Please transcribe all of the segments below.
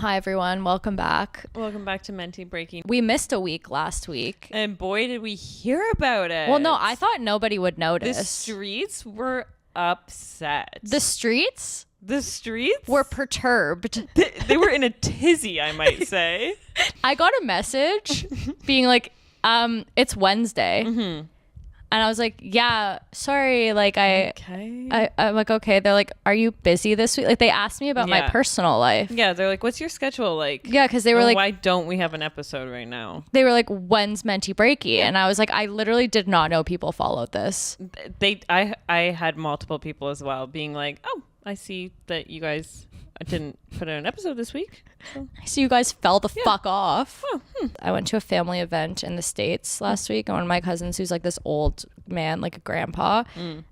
Hi everyone, welcome back. Welcome back to Menty Breaky. We missed a week last week. And boy, did we hear about it. Well, no, I thought nobody would notice. The streets were upset. The streets Were perturbed. They were in a tizzy, I might say. I got a message being like, it's Wednesday. Mm-hmm. And I was like, yeah, sorry. Like, I'm like, okay. They're like, are you busy this week? Like, they asked me about my personal life. Yeah, they're like, what's your schedule like? Yeah, because they were like, why don't we have an episode right now? They were like, when's Menty Breaky? And I was like, I literally did not know people followed this. I had multiple people as well being like, oh, I see that you guys didn't put out an episode this week. So you guys fell the fuck off. Oh, I went to a family event in the States last week, and one of my cousins, who's like this old man, like a grandpa,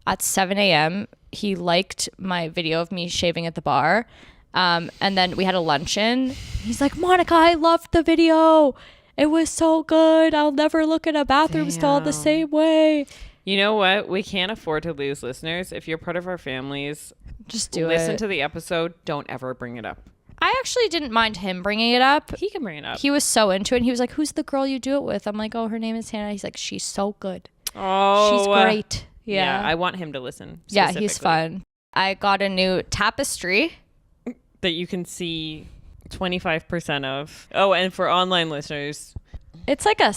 at 7 a.m. he liked my video of me shaving at the bar, and then we had a luncheon. He's like, Monica, I loved the video. It was so good. I'll never look at a bathroom stall the same way. You know what? We can't afford to lose listeners. If you're part of our families, just do listen to the episode. Don't ever bring it up. I actually didn't mind him bringing it up. He can bring it up. He was so into it. And he was like, who's the girl you do it with? I'm like, oh, her name is Hannah. He's like, she's so good. Oh, she's great. Yeah. I want him to listen. Yeah, he's fun. I got a new tapestry that you can see 25% of. Oh, and for online listeners, it's like a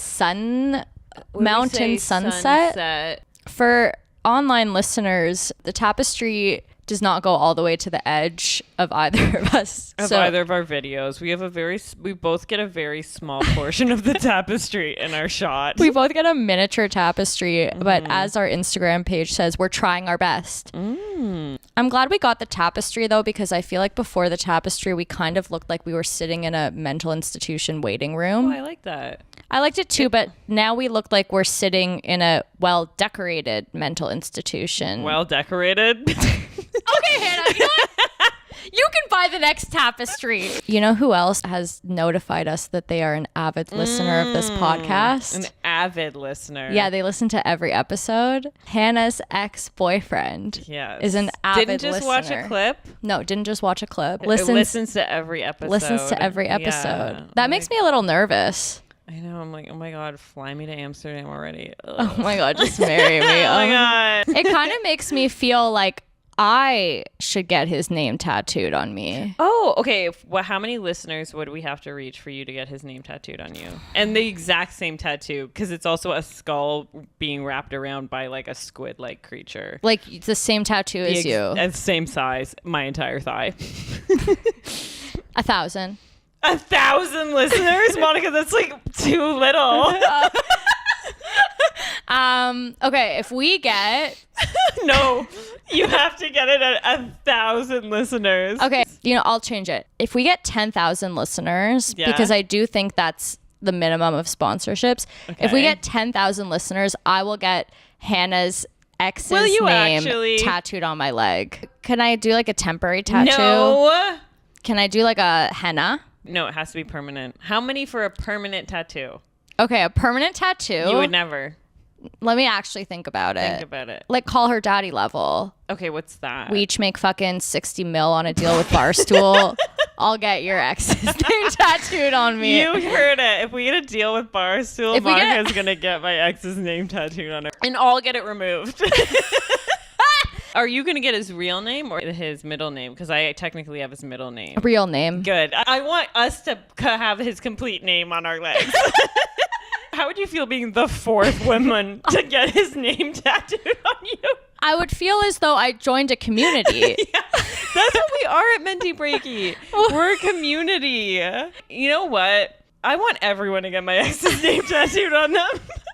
mountain sunset. For online listeners, the tapestry does not go all the way to the edge of either of us. Either of our videos. We both get a very small portion of the tapestry in our shot. We both get a miniature tapestry, but as our Instagram page says, we're trying our best. I'm glad we got the tapestry though, because I feel like before the tapestry, we kind of looked like we were sitting in a mental institution waiting room. Oh, I like that. I liked it too, but now we look like we're sitting in a well-decorated mental institution. Well-decorated? Okay, Hannah, you know what? You can buy the next tapestry. You know who else has notified us that they are an avid listener of this podcast? An avid listener. Yeah, they listen to every episode. Hannah's ex-boyfriend is an avid listener. Didn't just watch a clip? No, didn't just watch a clip. Listens to every episode. Listens to every episode. Yeah. That makes me a little nervous. I know. I'm like, oh my God, fly me to Amsterdam already. Ugh. Oh my God, just marry me. Oh my God. It kind of makes me feel like I should get his name tattooed on me. Oh, okay. How many listeners would we have to reach for you to get his name tattooed on you? And the exact same tattoo, because it's also a skull being wrapped around by like a squid-like creature. Like the same tattoo as you. And same size, my entire thigh. 1,000. 1,000 listeners? Monica, that's like too little. Okay, if we get no, you have to get it at 1,000 listeners. Okay, I'll change it. If we get 10,000 listeners, because I do think that's the minimum of sponsorships. Okay. If we get 10,000 listeners, I will get Hannah's ex's name tattooed on my leg. Can I do like a temporary tattoo? No. Can I do like a henna? No, it has to be permanent. How many for a permanent tattoo? Okay, a permanent tattoo. You would never. Let me actually think about it. Think about it. Like call her daddy level. Okay, what's that? We each make fucking 60 mil on a deal with Barstool. I'll get your ex's name tattooed on me. You heard it. If we get a deal with Barstool, Monica's going to get my ex's name tattooed on her. And I'll get it removed. Are you going to get his real name or his middle name? Because I technically have his middle name. Real name. Good. I want us to have his complete name on our legs. How would you feel being the fourth woman to get his name tattooed on you? I would feel as though I joined a community. Yeah, that's what we are at Menty Breaky. We're a community. You know what? I want everyone to get my ex's name tattooed on them.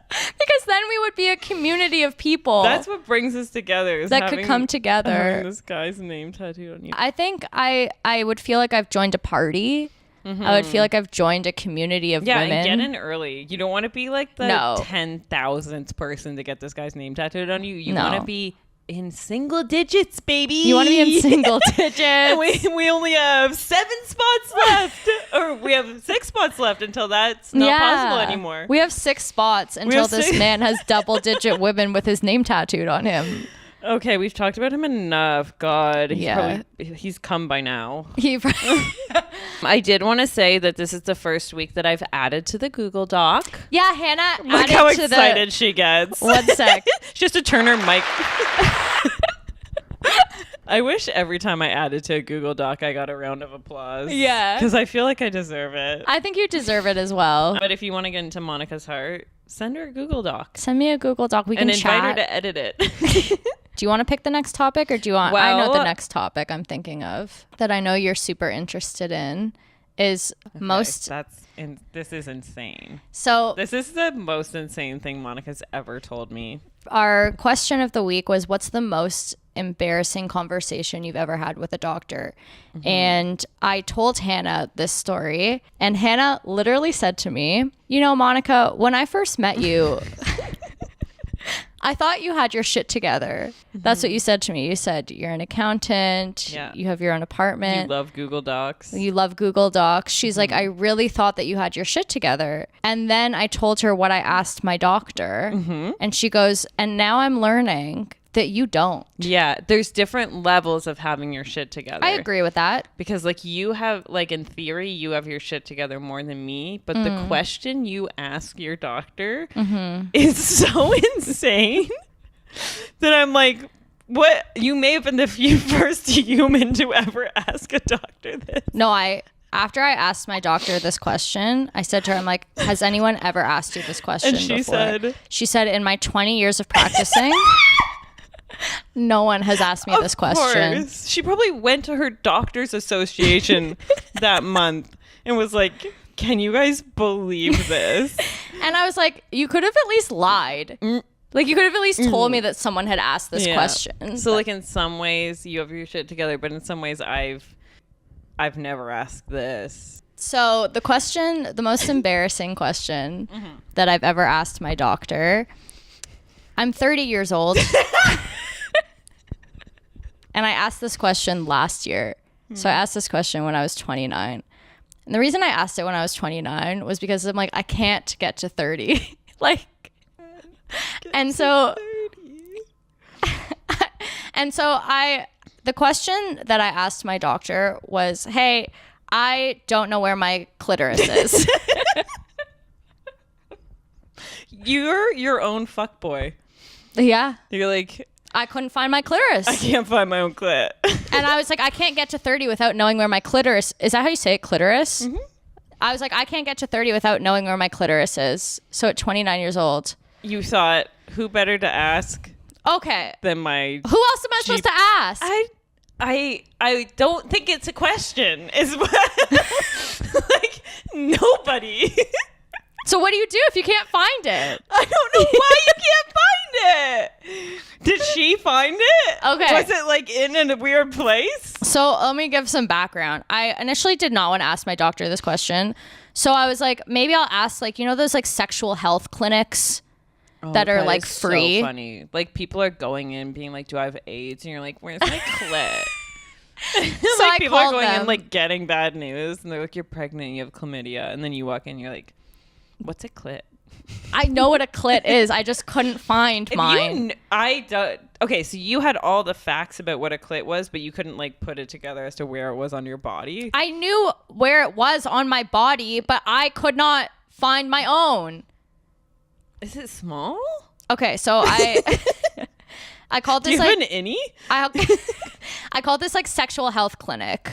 Because then we would be a community of people. That's what brings us together. That could come together. Having this guy's name tattooed on you. I think I would feel like I've joined a party. Mm-hmm. I would feel like I've joined a community of women. Yeah, and get in early. You don't want to be like the 10,000th person to get this guy's name tattooed on you. You want to be in single digits, baby. You want to be in single digits. We only have 7 spots left. Or we have 6 spots left until that's not possible anymore. We have 6 spots until this man has double-digit women with his name tattooed on him. Okay, we've talked about him enough. God, he's come by now. I did want to say that this is the first week that I've added to the Google Doc. Yeah, Hannah. Look how excited she gets. 1 sec. She has to turn her mic. I wish every time I added to a Google Doc, I got a round of applause. Yeah. Because I feel like I deserve it. I think you deserve it as well. But if you want to get into Monica's heart, send her a Google Doc. Send me a Google Doc. We can chat. And invite her to edit it. Do you want to pick the next topic or do you want... I know the next topic I'm thinking of that I know you're super interested in is this is insane. So this is the most insane thing Monica's ever told me. Our question of the week was, what's the most embarrassing conversation you've ever had with a doctor? Mm-hmm. And I told Hannah this story, and Hannah literally said to me, you know, Monica, when I first met you, I thought you had your shit together. Mm-hmm. That's what you said to me. You said you're an accountant. Yeah. You have your own apartment. You love Google Docs. You love Google Docs. She's like, I really thought that you had your shit together. And then I told her what I asked my doctor. Mm-hmm. And she goes, and now I'm learning that you don't. Yeah, there's different levels of having your shit together. I agree with that. Because like you have, like in theory, you have your shit together more than me. But the question you ask your doctor is so insane that I'm like, what? You may have been the first human to ever ask a doctor this. No, after I asked my doctor this question, I said to her, I'm like, has anyone ever asked you this question before? She said, in my 20 years of practicing... No one has asked me this question. She probably went to her doctor's association that month and was like, can you guys believe this? And I was like, you could have at least lied. Like, you could have at least told me that someone had asked this question. So, like, in some ways, you have your shit together, but in some ways, I've never asked this. So, the most embarrassing question that I've ever asked my doctor, I'm 30 years old. And I asked this question last year. So I asked this question when I was 29. And the reason I asked it when I was 29 was because I'm like, I can't get to 30. Like, and so, the question that I asked my doctor was, hey, I don't know where my clitoris is. You're your own fuckboy. Yeah. You're like... I couldn't find my clitoris. I can't find my own clit. And I was like, I can't get to 30 without knowing where my clitoris... Is that how you say it, clitoris? Mm-hmm. I was like, I can't get to 30 without knowing where my clitoris is. So at 29 years old... You thought, who better to ask... Okay. ...than my... Who else am I supposed to ask? I don't think it's a question. Is what... like, nobody... So what do you do if you can't find it? I don't know why you can't find it. Did she find it? Okay. Was it like in a weird place? So let me give some background. I initially did not want to ask my doctor this question. So I was like, maybe I'll ask, like, you know, those like sexual health clinics that are like free. So funny. Like people are going in being like, do I have AIDS? And you're like, where's my clit? So like people are going in like getting bad news and they're like, you're pregnant and you have chlamydia. And then you walk in and you're like, what's a clit? I know what a clit is. I just couldn't find mine. Okay, so you had all the facts about what a clit was, but you couldn't like put it together as to where it was on your body. I knew where it was on my body, but I could not find my own. Is it small? Okay, so I called this. Do you have an innie? I called this like sexual health clinic.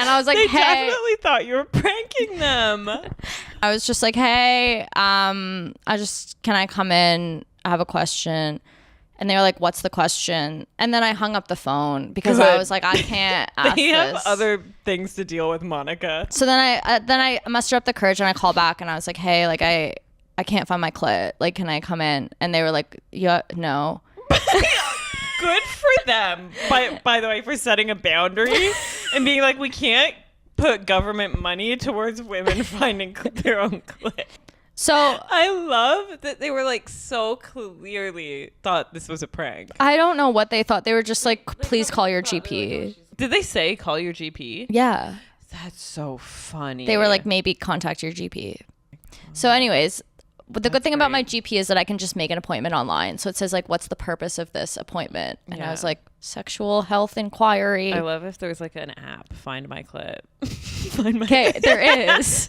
And I was like, they hey. They definitely thought you were pranking them. I was just like, hey, can I come in? I have a question. And they were like, what's the question? And then I hung up the phone because I was like, I can't ask They have this. other things to deal with, Monica. So then I mustered up the courage and I called back and I was like, hey, like I can't find my clit. Like, can I come in? And they were like, yeah, no. Good for them, by the way, for setting a boundary and being like, we can't put government money towards women finding their own clit. So I love that they were like so clearly thought this was a prank. I don't know what they thought. They were just like, please call your GP. Did they say call your GP? Yeah. That's so funny. They were like, maybe contact your GP. So anyways, But the good thing about my GP is that I can just make an appointment online. So it says like, what's the purpose of this appointment? And I was like, sexual health inquiry. I love if there's like an app, Find My Clit. Okay, there is.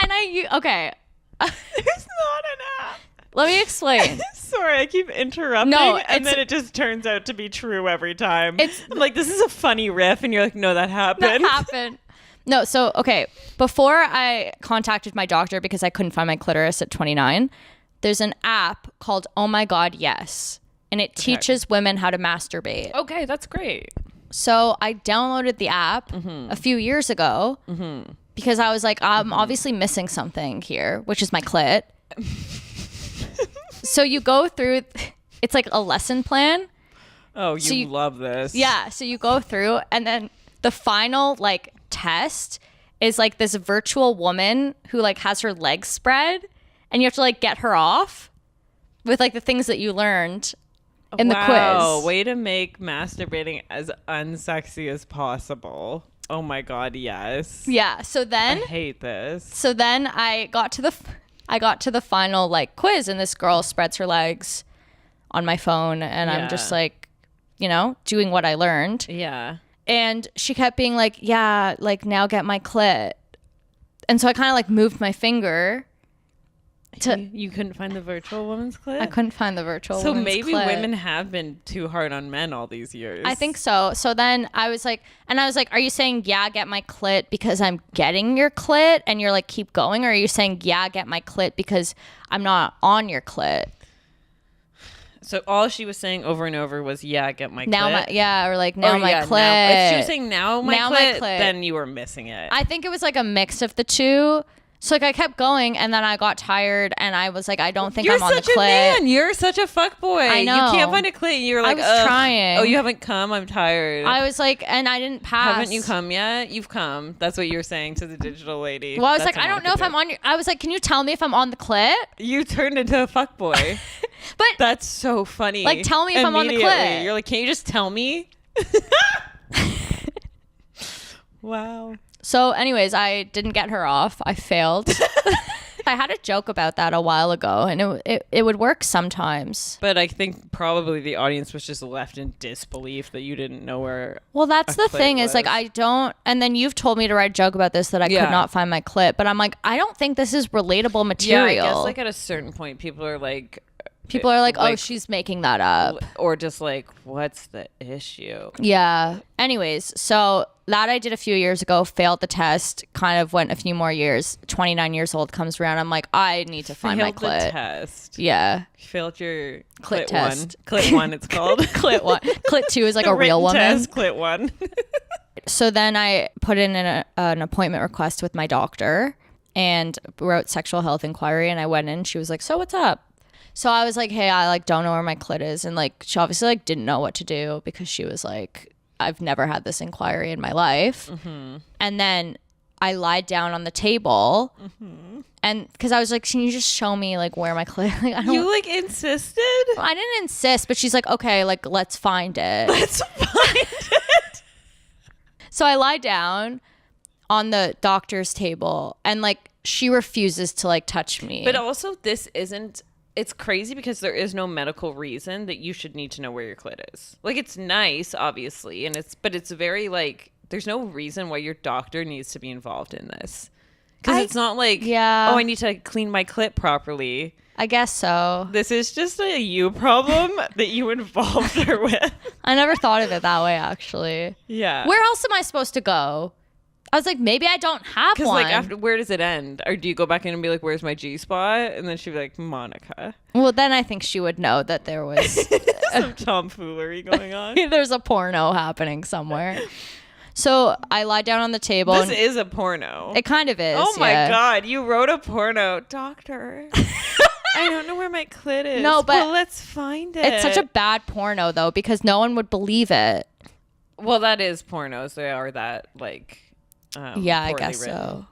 And okay. There's not an app. Let me explain. Sorry, I keep interrupting. And then it just turns out to be true every time. I'm like, this is a funny riff. And you're like, no, that happened. No, so, okay. Before I contacted my doctor because I couldn't find my clitoris at 29, there's an app called Oh My God, Yes. And it teaches women how to masturbate. Okay, that's great. So I downloaded the app a few years ago because I was like, I'm obviously missing something here, which is my clit. So you go through, it's like a lesson plan. Oh, you love this. Yeah. So you go through and then the final like test is like this virtual woman who like has her legs spread and you have to like get her off with like the things that you learned in the quiz. Wow, way to make masturbating as unsexy as possible. Oh my God, yes. Yeah, so then I hate this. So then I got to the final like quiz and this girl spreads her legs on my phone and I'm just like, you know, doing what I learned. Yeah. And she kept being like, yeah, like now get my clit. And so I kind of like moved my finger to. You couldn't find the virtual woman's clit? I couldn't find the virtual woman's clit. So maybe women have been too hard on men all these years. I think so. So then I was like, are you saying, yeah, get my clit because I'm getting your clit? And you're like, keep going? Or are you saying, yeah, get my clit because I'm not on your clit? So all she was saying over and over was, yeah, get my clit. Or like, now my clit. If she was saying now my clit, then you were missing it. I think it was like a mix of the two. So like I kept going and then I got tired and I was like, I don't think I'm on the clit. You're such a man. You're such a fuckboy. I know. You can't find a clit. You're like, I was trying. Oh, you haven't come? I'm tired. I was like, and I didn't pass. Haven't you come yet? You've come. That's what you're saying to the digital lady. Well, I was like, I don't know if I'm on your, I was like, can you tell me if I'm on the clit? You turned into a fuckboy. But that's so funny. Like, tell me if I'm on the clit. You're like, can't you just tell me? Wow. So anyways, I didn't get her off. I failed. I had a joke about that a while ago and it would work sometimes. But I think probably the audience was just left in disbelief that you didn't know where. Well, that's the thing is like, I don't, and then you've told me to write a joke about this that I could not find my clit, but I'm like, I don't think this is relatable material. Yeah, I guess like at a certain point, people are like, oh, she's making that up. Or just like, what's the issue? Yeah. Anyways, so that I did a few years ago, failed the test, kind of went a few more years. 29 years old comes around. I'm like, I need to find my clit. Failed the test. Yeah. You failed your clit test. Clit 1, it's called. Clit 1. Clit 2 is like a real woman. Test, clit 1. So then I put in an appointment request with my doctor and wrote sexual health inquiry. And I went in. She was like, so what's up? So I was like, hey, I like don't know where my clit is. And like, she obviously like didn't know what to do because she was like, I've never had this inquiry in my life. Mm-hmm. And then I lied down on the table and because I was like, can you just show me like where my clit? Like, you like insisted? I didn't insist, but she's like, okay, like let's find it. Let's find it. So I lie down on the doctor's table and like she refuses to like touch me. But also this isn't. It's crazy because there is no medical reason that you should need to know where your clit is. Like, it's nice, obviously, but it's very, like, there's no reason why your doctor needs to be involved in this. Because it's not like, oh, I need to clean my clit properly. I guess so. This is just a you problem that you involved her with. I never thought of it that way, actually. Yeah. Where else am I supposed to go? I was like, maybe I don't have one. Because, like, after, where does it end? Or do you go back in and be like, where's my G-spot? And then she'd be like, Monica. Well, then I think she would know that there was some tomfoolery going on. There's a porno happening somewhere. So I lie down on the table. This is a porno. It kind of is. Oh, my God. You wrote a porno. Doctor. I don't know where my clit is. No, but let's find it. It's such a bad porno, though, because no one would believe it. Well, that is pornos. They are that, like... yeah, I guess written.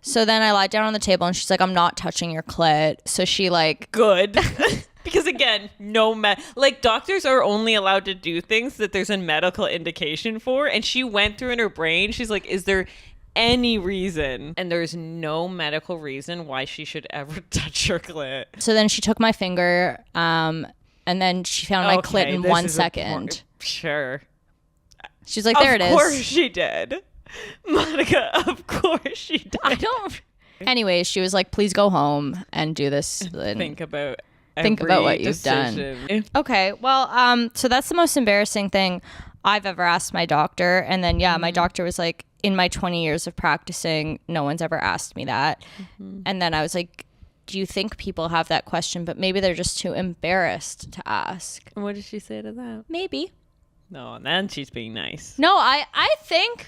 So then I lie down on the table and she's like, I'm not touching your clit. So she like... Good. Because again, like doctors are only allowed to do things that there's a medical indication for. And she went through in her brain. She's like, is there any reason. And there's no medical reason why she should ever touch her clit. So then she took my finger, and then she found my clit in 1 second. Sure. She's like, there it is. Of course she did. Monica, of course she did. I don't. Anyways, she was like, please go home and do this. And think about what you've done. Okay. Well, so that's the most embarrassing thing I've ever asked my doctor. And then, my doctor was like, in my 20 years of practicing, no one's ever asked me that. And then I was like, do you think people have that question, but maybe they're just too embarrassed to ask? What did she say to that? Maybe. No, and then she's being nice. No, I think.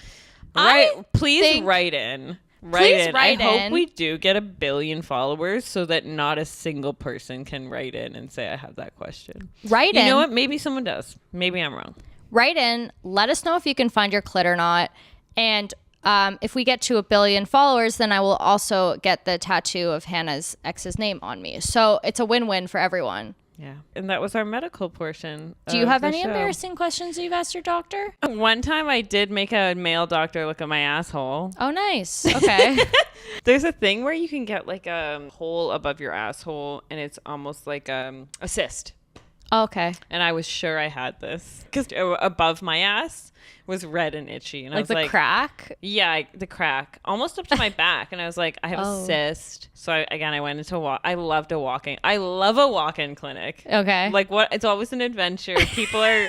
Please write in. I hope we do get 1 billion followers so that not a single person can write in and say I have that question. Write in. You know what? Maybe someone does. Maybe I'm wrong. Write in. Let us know if you can find your clit or not. And if we get to 1 billion followers, then I will also get the tattoo of Hannah's ex's name on me. So it's a win-win for everyone. Yeah. And that was our medical portion. Do you have any embarrassing questions you've asked your doctor? One time I did make a male doctor look at my asshole. Oh, nice. Okay. There's a thing where you can get like a hole above your asshole and it's almost like a cyst. Oh, okay. And I was sure I had this because above my ass was red and itchy. And I was like the crack? Yeah, the crack. Almost up to my back. And I was like, I have a cyst. So I went into I love a walk-in clinic. Okay. Like what? It's always an adventure. People are,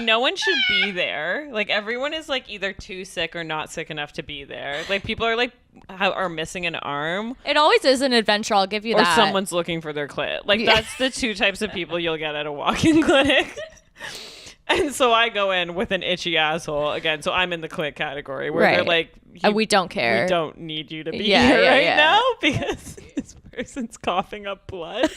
no one should be there. Like everyone is like either too sick or not sick enough to be there. Like people are like, are missing an arm. It always is an adventure. I'll give you that. Or someone's looking for their clit. Like that's the two types of people you'll get at a walk-in clinic. And so I go in with an itchy asshole again. So I'm in the clit category where they're like, we don't care. We don't need you to be here now because this person's coughing up blood.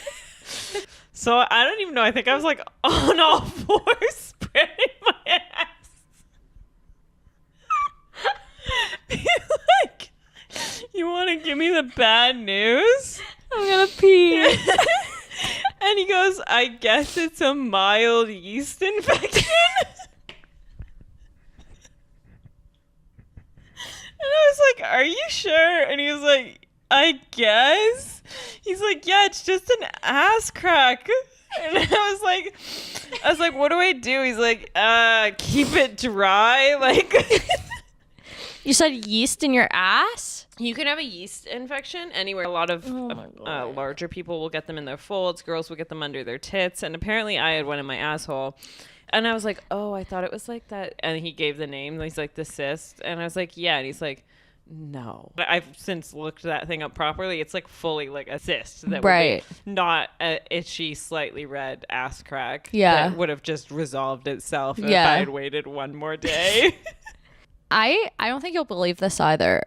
So I don't even know. I think I was like on all fours spreading my ass. Like, you want to give me the bad news? I'm going to pee. And he goes, I guess it's a mild yeast infection. And I was like, are you sure? And he was like, I guess. He's like, yeah, it's just an ass crack. And I was like, what do I do? He's like, keep it dry. Like, you said yeast in your ass? You can have a yeast infection anywhere. A lot of larger people will get them in their folds. Girls will get them under their tits. And apparently I had one in my asshole. And I was like, oh, I thought it was like that. And he gave the name. He's like, the cyst. And I was like, yeah. And he's like, no. I've since looked that thing up properly. It's like fully like a cyst. That would be not a itchy, slightly red ass crack. Yeah. That would have just resolved itself if I had waited one more day. I don't think you'll believe this either.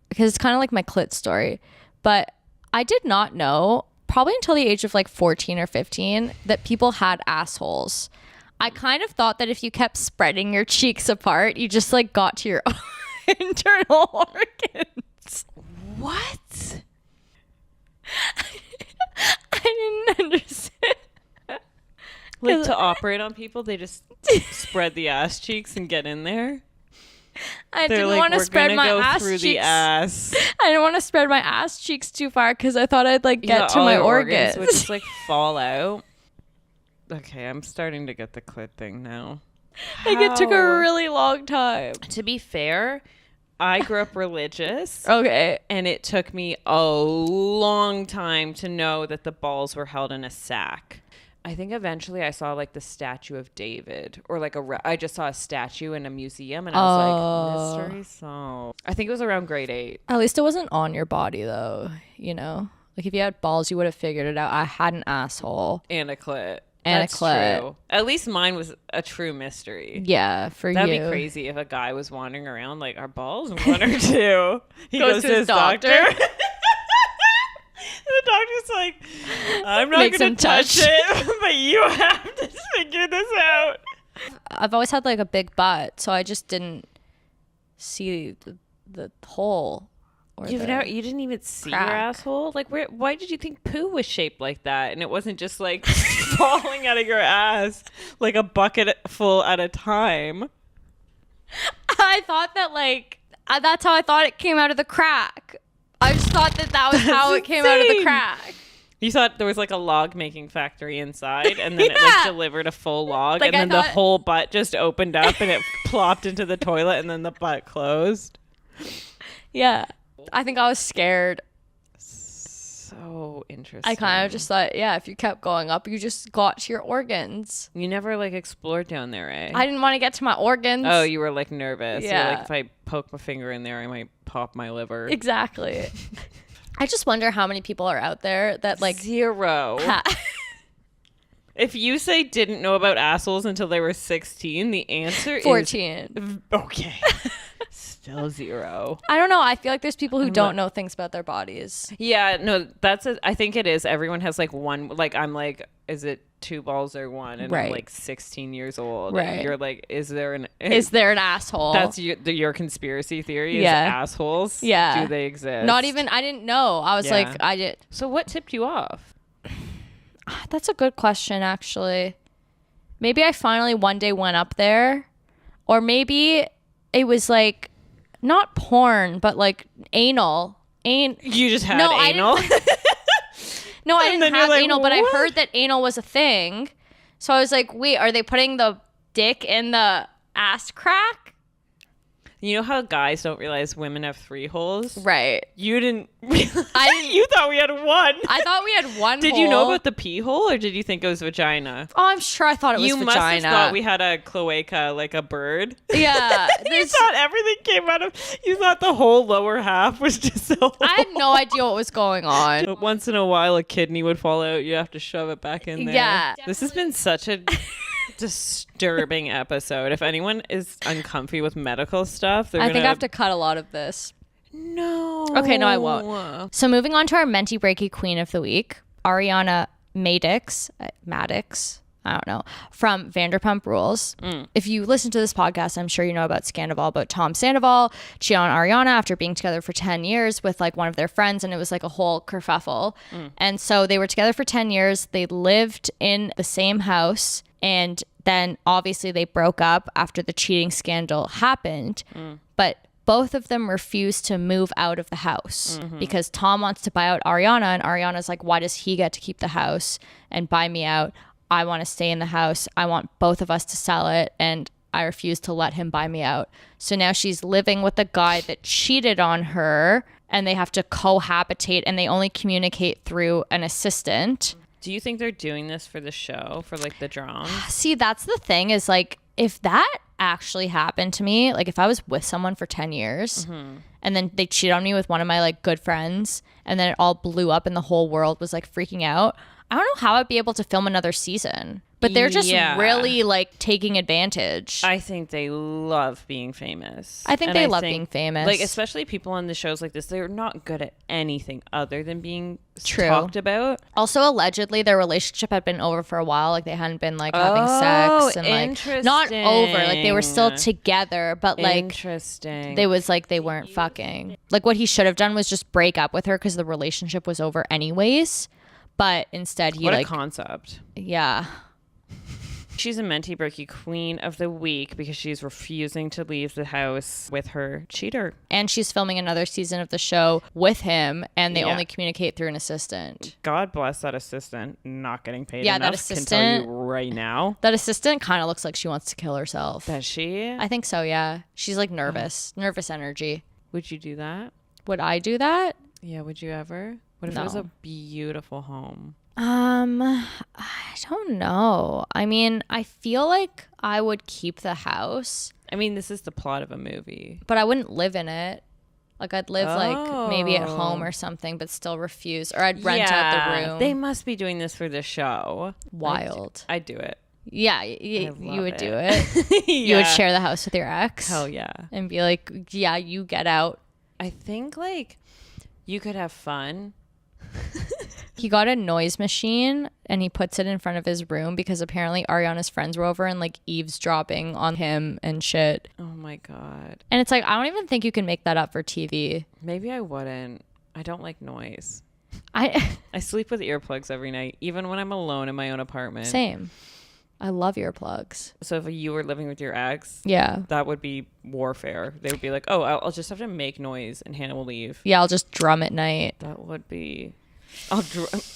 Because it's kind of like my clit story. But I did not know, probably until the age of like 14 or 15, that people had assholes. I kind of thought that if you kept spreading your cheeks apart, you just like got to your internal organs. What? I didn't understand. Like to operate on people, they just spread the ass cheeks and get in there? I didn't want to spread my ass through cheeks. The ass. I didn't want to spread my ass cheeks too far because I thought I'd like get to my organs. Would just like fall out. Okay, I'm starting to get the clit thing now. Like it took a really long time. To be fair, I grew up religious. Okay. And it took me a long time to know that the balls were held in a sack. I think eventually I saw like the statue of David or like I just saw a statue in a museum and I was like, mystery solved. I think it was around grade 8. At least it wasn't on your body though, you know? Like if you had balls, you would have figured it out. I had an asshole. And a clit. That's true. At least mine was a true mystery. Yeah, for That'd you. That'd be crazy if a guy was wandering around like, our balls? One or two. He goes to his doctor. The doctor's like, I'm not going to touch it, but you have to figure this out. I've always had like a big butt, so I just didn't see the hole. You didn't even see your asshole? Like, why did you think poo was shaped like that? And it wasn't just like falling out of your ass like a bucket full at a time. I thought that like That's how I thought it came out of the crack. I just thought that was how it came out of the crack. You thought there was like a log making factory inside, and then it like delivered a full log, like, and then the whole butt just opened up and it plopped into the toilet, and then the butt closed. Yeah. I think I was scared. So interesting. I kind of just thought, yeah, if you kept going up, you just got to your organs. You never like explored down there, eh? I didn't want to get to my organs. Oh, you were like nervous. Yeah. You're like, if I poke my finger in there, I might pop my liver. Exactly. I just wonder how many people are out there that like 0. If you say didn't know about assholes until they were 16, the answer 14. Is okay. Still 0. I don't know. I feel like there's people who don't know things about their bodies. Yeah, no, I think it is. Everyone has like one, like I'm like, is it 2 balls or 1? And I'm like 16 years old. Right. And you're like, is there an asshole? That's your conspiracy theory is assholes? Yeah. Do they exist? Not even, I didn't know. I was like, I did. So what tipped you off? That's a good question, actually. Maybe I finally one day went up there, or maybe it was like not porn, but like anal. You just had anal? No, I didn't have like, anal, but what? I heard that anal was a thing. So I was like, wait, are they putting the dick in the ass crack? You know how guys don't realize women have 3 holes? Right. You didn't realize. You thought we had 1. I thought we had 1 Did hole. you know about the pee hole, or did you think it was vagina? Oh, I'm sure I thought it was vagina. You must have thought we had a cloaca, like a bird. Yeah. You thought everything came out of... You thought the whole lower half was just a hole. I had no idea what was going on. But once in a while, a kidney would fall out. You have to shove it back in there. Yeah. This has been such a... disturbing episode. If anyone is uncomfy with medical stuff, I think I have to cut a lot of this. No. Okay, no, I won't. So moving on to our Menty Breaky Queen of the Week, Ariana Madix, I don't know, from Vanderpump Rules. If you listen to this podcast, I'm sure you know about Scandival, about Tom Sandoval cheated on Ariana after being together for 10 years with like one of their friends, and it was like a whole kerfuffle. And so they were together for 10 years. They lived in the same house, and then obviously they broke up after the cheating scandal happened. But both of them refused to move out of the house because Tom wants to buy out Ariana, and Ariana's like, why does he get to keep the house and buy me out? I want to stay in the house. I want both of us to sell it, and I refuse to let him buy me out. So now she's living with a guy that cheated on her, and they have to cohabitate, and they only communicate through an assistant. Do you think they're doing this for the show, for like the drama? See, that's the thing is like, if that actually happened to me, like if I was with someone for 10 years and then they cheated on me with one of my like good friends, and then it all blew up and the whole world was like freaking out, I don't know how I'd be able to film another season. But they're just really like taking advantage. I think they love being famous. I think they love being famous. Like, especially people on the shows like this, they're not good at anything other than being talked about. Also, allegedly, their relationship had been over for a while. Like, they hadn't been like having sex and like not over. Like, they were still together, but like interesting. They was like they weren't fucking. Like, what he should have done was just break up with her because the relationship was over anyways. But instead, he what like a concept. Yeah. She's a Menty Breaky Queen of the Week because she's refusing to leave the house with her cheater. And she's filming another season of the show with him, and they only communicate through an assistant. God bless that assistant not getting paid enough. That assistant, can tell you right now. That assistant kind of looks like she wants to kill herself. Does she? I think so, yeah. She's like nervous. Nervous energy. Would you do that? Would I do that? Yeah, would you ever? What if it was a beautiful home? I don't know. I mean, I feel like I would keep the house. I mean, this is the plot of a movie. But I wouldn't live in it. Like, I'd live like maybe at home or something, but still refuse. Or I'd rent out the room. They must be doing this for the show. Wild. I'd do it. Yeah, you would do it. You would share the house with your ex. Hell yeah. And be like, yeah, you get out. I think like you could have fun. He got a noise machine and he puts it in front of his room because apparently Ariana's friends were over and like eavesdropping on him and shit. Oh my God. And it's like, I don't even think you can make that up for TV. Maybe I wouldn't. I don't like noise. I sleep with earplugs every night, even when I'm alone in my own apartment. Same. I love earplugs. So if you were living with your ex, Yeah. that would be warfare. They would be like, oh, I'll just have to make noise and Hannah will leave. Yeah, I'll just drum at night. That would be...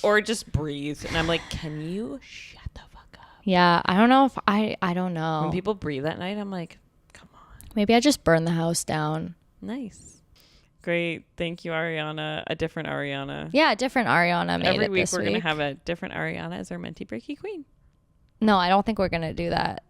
or just breathe. And I'm like, can you shut the fuck up? Yeah, I don't know if I don't know. When people breathe at night, I'm like, come on. Maybe I just burn the house down. Nice. Great. Thank you, Ariana. A different Ariana. Yeah, a different Ariana made Every it week this we're week. going to have a different Ariana as our Menty Breaky queen. No, I don't think we're going to do that.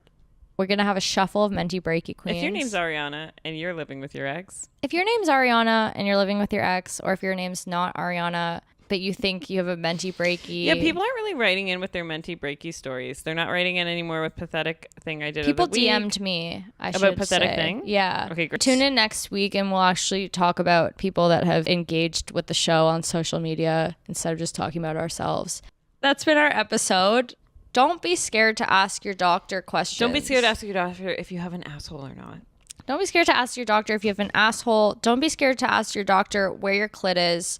We're going to have a shuffle of Menty Breaky queens. If your name's Ariana and you're living with your ex. If your name's Ariana and you're living with your ex, or if your name's not Ariana, but you think you have a Menty Breaky. Yeah, people aren't really writing in with their Menty Breaky stories. They're not writing in anymore with pathetic thing I did. People of the week. DM'd me. About pathetic say. thing? Yeah. Okay, great. Tune in next week and we'll actually talk about people that have engaged with the show on social media instead of just talking about ourselves. That's been our episode. Don't be scared to ask your doctor questions. Don't be scared to ask your doctor if you have an asshole or not. Don't be scared to ask your doctor if you have an asshole. Don't be scared to ask your doctor where your clit is.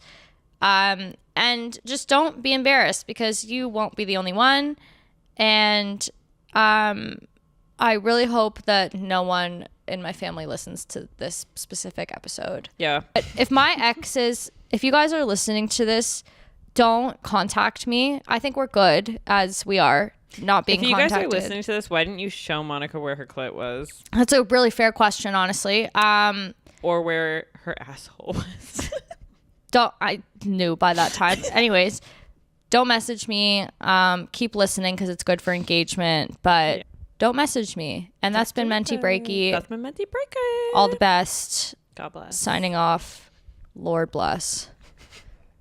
And just don't be embarrassed because you won't be the only one. And I really hope that no one in my family listens to this specific episode. Yeah. But if you guys are listening to this, don't contact me. I think we're good as we are, not being contacted. If you guys are listening to this, why didn't you show Monica where her clit was? That's a really fair question, honestly. Or where her asshole was. I knew by that time. Anyways, don't message me. Keep listening because it's good for engagement, but don't message me. And that's been Menty Breaky. That's been Menty Breaky. All the best. God bless. Signing off. Lord bless.